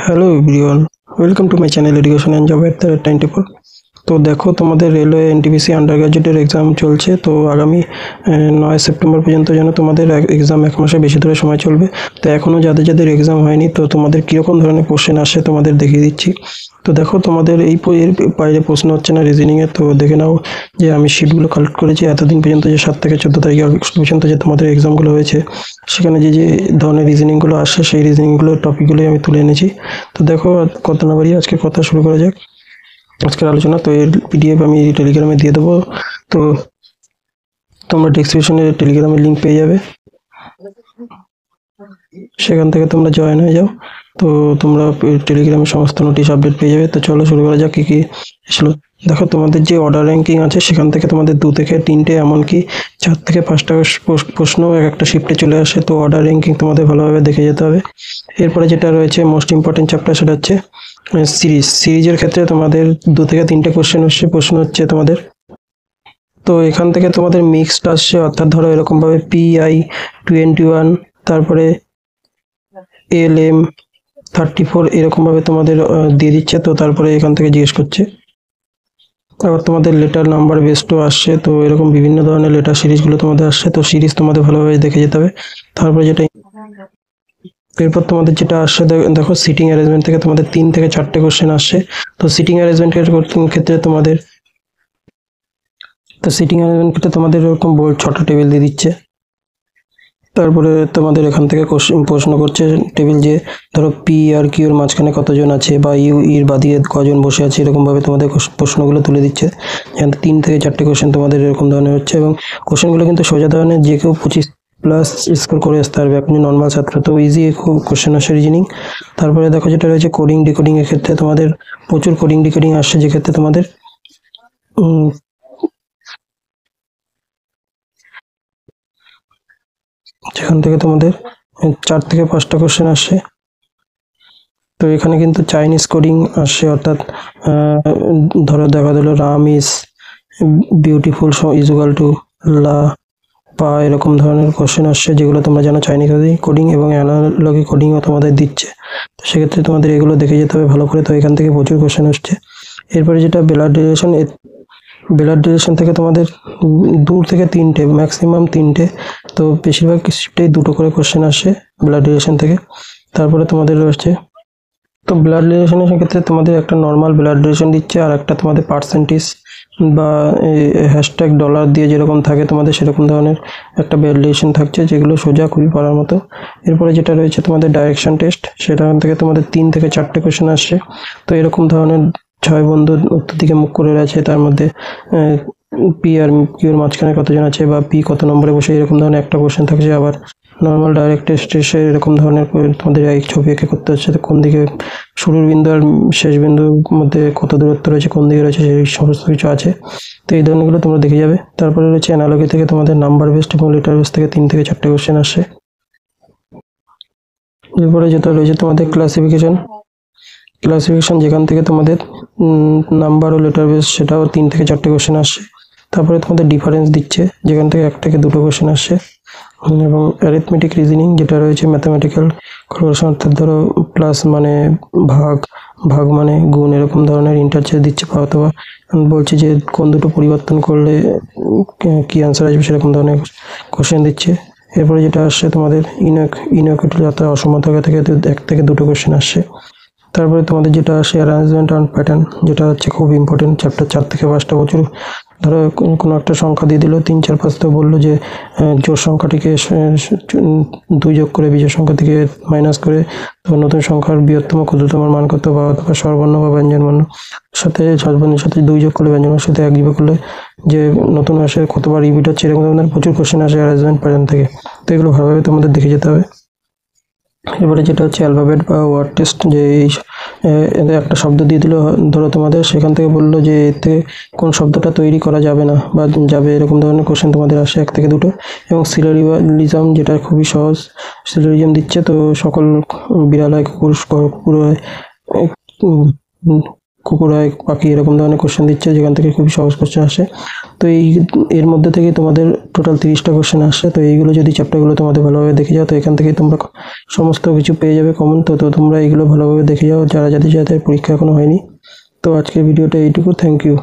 Hello everyone, welcome to my channel education and job at the time table. তো দেখো, তোমাদের railway NTPC under গ্রাজুয়েটের exam চলছে। তো আগামী 9 সেপ্টেম্বর পর্যন্ত যেন তোমাদের এক্সাম, এক মাসে বেশি ধরে সময় চলবে। তো এখনও যাদের যাদের এক্সাম হয়নি, তো তোমাদের কীরকম ধরনের কোশ্চেন আসে তোমাদের দেখিয়ে দিচ্ছি। তো দেখো, তোমাদের এর বাইরে প্রশ্ন হচ্ছে না রিজনিংয়ে। তো দেখে নাও যে আমি শিটগুলো কালেক্ট করেছি এতদিন পর্যন্ত, যে 7 থেকে 14 তারিখ পর্যন্ত যে তোমাদের এক্সামগুলো হয়েছে, সেখানে যে যে ধরনের রিজনিংগুলো আসে সেই রিজনিংগুলোর টপিকগুলোই আমি তুলে এনেছি। তো দেখো, কথা না বাড়িয়ে আজকে কথা শুরু করা যাক, আজকের আলোচনা। তো এর পিডিএফ আমি টেলিগ্রামে দিয়ে দেবো। তো তোমরা ডেসক্রিপশনে টেলিগ্রামের লিঙ্ক পেয়ে যাবে, সেখান থেকে তোমরা জয়েন হয়ে যাও। তো তোমরা টেলিগ্রামে সমস্ত নোটিশ আপডেট পেয়ে যাবে। তো চলো শুরু করা যাক। কী কী ছিল দেখো, তোমাদের যে অর্ডার র্যাঙ্কিং আছে সেখান থেকে তোমাদের 2 থেকে 3টে, এমনকি 4 থেকে 5টা প্রশ্ন এক একটা শিফটে চলে আসে। তো অর্ডার র্যাঙ্কিং তোমাদের ভালোভাবে দেখে যেতে হবে। এরপরে যেটা রয়েছে মোস্ট ইম্পর্টেন্ট চ্যাপ্টার, সেটা হচ্ছে সিরিজের ক্ষেত্রে তোমাদের 2 থেকে 3টে প্রশ্ন হচ্ছে তোমাদের। তো এখান থেকে তোমাদের মিক্সড আসছে, অর্থাৎ ধরো এরকমভাবে PI-21, তারপরে LM-34 এরকমভাবে তোমাদের দিয়ে দিচ্ছে। তো তারপরে এখান থেকে জিজ্ঞেস করছে। আবার তোমাদের লেটার নাম্বার বেস্টও আসছে। তো এরকম বিভিন্ন ধরনের লেটার সিরিজগুলো তোমাদের আসছে। তো সিরিজ তোমাদের ভালোভাবে দেখে যেতে হবে। তারপরে এরপর তোমাদের যেটা আসছে, দেখো সিটিং অ্যারেঞ্জমেন্ট থেকে তোমাদের 3 থেকে 4টে কোশ্চেন আসছে। তো সিটিং অ্যারেঞ্জমেন্টের ক্ষেত্রে তোমাদের এরকম বোর্ড 6টা টেবিল দিয়ে দিচ্ছে। তারপরে তোমাদের এখান থেকে প্রশ্ন করছে টেবিল, যে ধরো পি আর কিউ এর মাঝখানে কতজন আছে, বা ইউ এর বাদিকে কজন বসে আছে, এরকমভাবে তোমাদের প্রশ্নগুলো তুলে দিচ্ছে। যেখানে 3 থেকে 4টে কোশ্চেন তোমাদের এরকম ধরনের হচ্ছে, এবং কোশ্চেনগুলো কিন্তু সোজা ধরনের, যে কেউ 25+ স্কোর করে আসতে পারবে, আপনি নর্মাল ছাত্র তো ইজি কোশ্চেন আসে রিজনিং। তারপরে দেখো যেটা রয়েছে কোডিং ডিকোডিং এর ক্ষেত্রে তোমাদের প্রচুর কোডিং ডিকোডিং আসছে, যেক্ষেত্রে তোমাদের যেখান থেকে তোমাদের 4 থেকে 5টা কোশ্চেন আসছে। তো এখানে কিন্তু চাইনিজ কোডিং আসছে, অর্থাৎ ধরো দেখা দিল Ram is beautiful equal two লা পা, এরকম ধরনের কোশ্চেন আসছে, যেগুলো তোমরা জানো চাইনিজ কোডিং, এবং অ্যানালজি কোডিংও তোমাদের দিচ্ছে। তো সেক্ষেত্রে তোমাদের এগুলো দেখে যেতে হবে ভালো করে। তো এখান থেকে প্রচুর কোশ্চেন আসছে। এরপরে যেটা ব্লাড রিলেশন থেকে তোমাদের 2 থেকে 3টে, ম্যাক্সিমাম 3টে, তো বেশিরভাগ শিফটেই 2টো করে কোশ্চেন আসে ব্লাড রিলেশন থেকে। তারপরে তোমাদের রয়েছে, তো ব্লাড রিলেশনের ক্ষেত্রে তোমাদের একটা নর্মাল ব্লাড রিলেশন দিচ্ছে, আর একটা তোমাদের পার্সেন্টেজ বা $$ দিয়ে যেরকম থাকে তোমাদের, সেরকম ধরনের একটা ব্লাড রিলেশন থাকছে, যেগুলো সোজা খুবই পড়ার মতো। এরপরে যেটা রয়েছে তোমাদের ডাইরেকশন টেস্ট, সেখান থেকে তোমাদের 3 থেকে 4টে কোশ্চেন আসছে। তো এরকম ধরনের 6 বন্ধু উত্তর দিকে মুখ করে রয়েছে, তার মধ্যে পি আর কিউর মাঝখানে কতজন আছে, বা পি কত নম্বরে বসে, এরকম ধরনের একটা কোশ্চেন থাকছে। আবার নর্মাল ডাইরেক্ট টেস্ট এসে এরকম ধরনের তোমাদের এই ছবি এঁকে করতে হচ্ছে, তো কোন দিকে শুরুর বিন্দু আর শেষ বিন্দুর মধ্যে কত দূরত্ব রয়েছে, কোন দিকে রয়েছে, সেই সমস্ত কিছু আছে। তো এই ধরনেরগুলো তোমরা দেখে যাবে। তারপরে রয়েছে অ্যানালজি থেকে তোমাদের নাম্বার বেসড এবং লেটার বেসড থেকে 3 থেকে 4টে কোশ্চেন আসে। এরপরে যেটা রয়েছে তোমাদের ক্লাসিফিকেশন, যেখান থেকে তোমাদের নাম্বার ও লেটার বেস, সেটাও 3 থেকে 4টে কোশ্চেন আসে। তারপরে তোমাদের ডিফারেন্স দিচ্ছে, যেখান থেকে 1 থেকে 2টো কোশ্চেন আসে। এবং অ্যারিথমেটিক রিজনিং যেটা রয়েছে ম্যাথামেটিক্যাল ক্যালকুলেশন, অর্থাৎ ধরো প্লাস মানে ভাগ মানে গুণ, এরকম ধরনের ইন্টারচেঞ্জ দিচ্ছে, অথবা বলছে যে কোন দুটো পরিবর্তন করলে কি অ্যান্সার আসবে, সেরকম ধরনের কোশ্চেন দিচ্ছে। এরপরে যেটা আসছে তোমাদের ইনইকুয়ালিটি, অর্থাৎ অসমতা থেকে 1 থেকে 2টো কোশ্চেন আসছে। তারপরে তোমাদের যেটা আসে অ্যারেঞ্জমেন্ট অ্যান্ড প্যাটার্ন, যেটা হচ্ছে খুব ইম্পর্টেন্ট চ্যাপ্টার। 4 থেকে 5টা প্রচুর, ধরো কোনো একটা সংখ্যা দিয়ে দিল 3, 4, 5, তো বললো যে জোড় সংখ্যাটিকে 2 যোগ করে বিজোড় সংখ্যা থেকে মাইনাস করে তো নতুন সংখ্যার বৃহত্তম ক্ষুদ্রতম মান কত, বা অথবা স্বরবর্ণ বা ব্যঞ্জনবর্ণ সাথে স্বরবর্ণের সাথে 2 যোগ করলে ব্যঞ্জনবর্ণের সাথে 1 যোগ করলে যে নতুন মাসে কতবার রিপিট হচ্ছে, এরকম ধরনের প্রচুর কোশ্চেন আসে অ্যারেঞ্জমেন্ট প্যাটার্ন থেকে। তো এগুলো ভালোভাবে তোমাদের দেখে যেতে হবে। এবারে যেটা হচ্ছে অ্যালফাবেট বা ওয়ার্ড টেস্ট, যে একটা শব্দ দিয়ে দিল ধরো তোমাদের, সেখান থেকে বললো যে এতে কোন শব্দটা তৈরি করা যাবে না বা যাবে, এরকম ধরনের কোশ্চেন তোমাদের আসে 1 থেকে 2টো। এবং সিলোজিজম, যেটা খুবই সহজ, সিলোজিজম দিচ্ছে। তো সকল বিড়াল হয়, কুকুর হয়, কুকুর হয়, পাখি, এরকম ধরনের কোশ্চেন দিচ্ছে, যেখান থেকে খুবই সহজ কোশ্চেন আসে। তো এর মধ্যে থেকে তোমাদের টোটাল 30টা কোশ্চেন আসছে। তো এইগুলো যদি চ্যাপ্টারগুলো তোমাদের ভালোভাবে দেখে যাও তো এখান থেকে তোমরা সমস্ত কিছু পেয়ে যাবে কমন। তো তোমরা এইগুলো ভালোভাবে দেখে যাও যাদের পরীক্ষা এখনো হয়নি। তো আজকের ভিডিওটা এইটুকু। Thank you.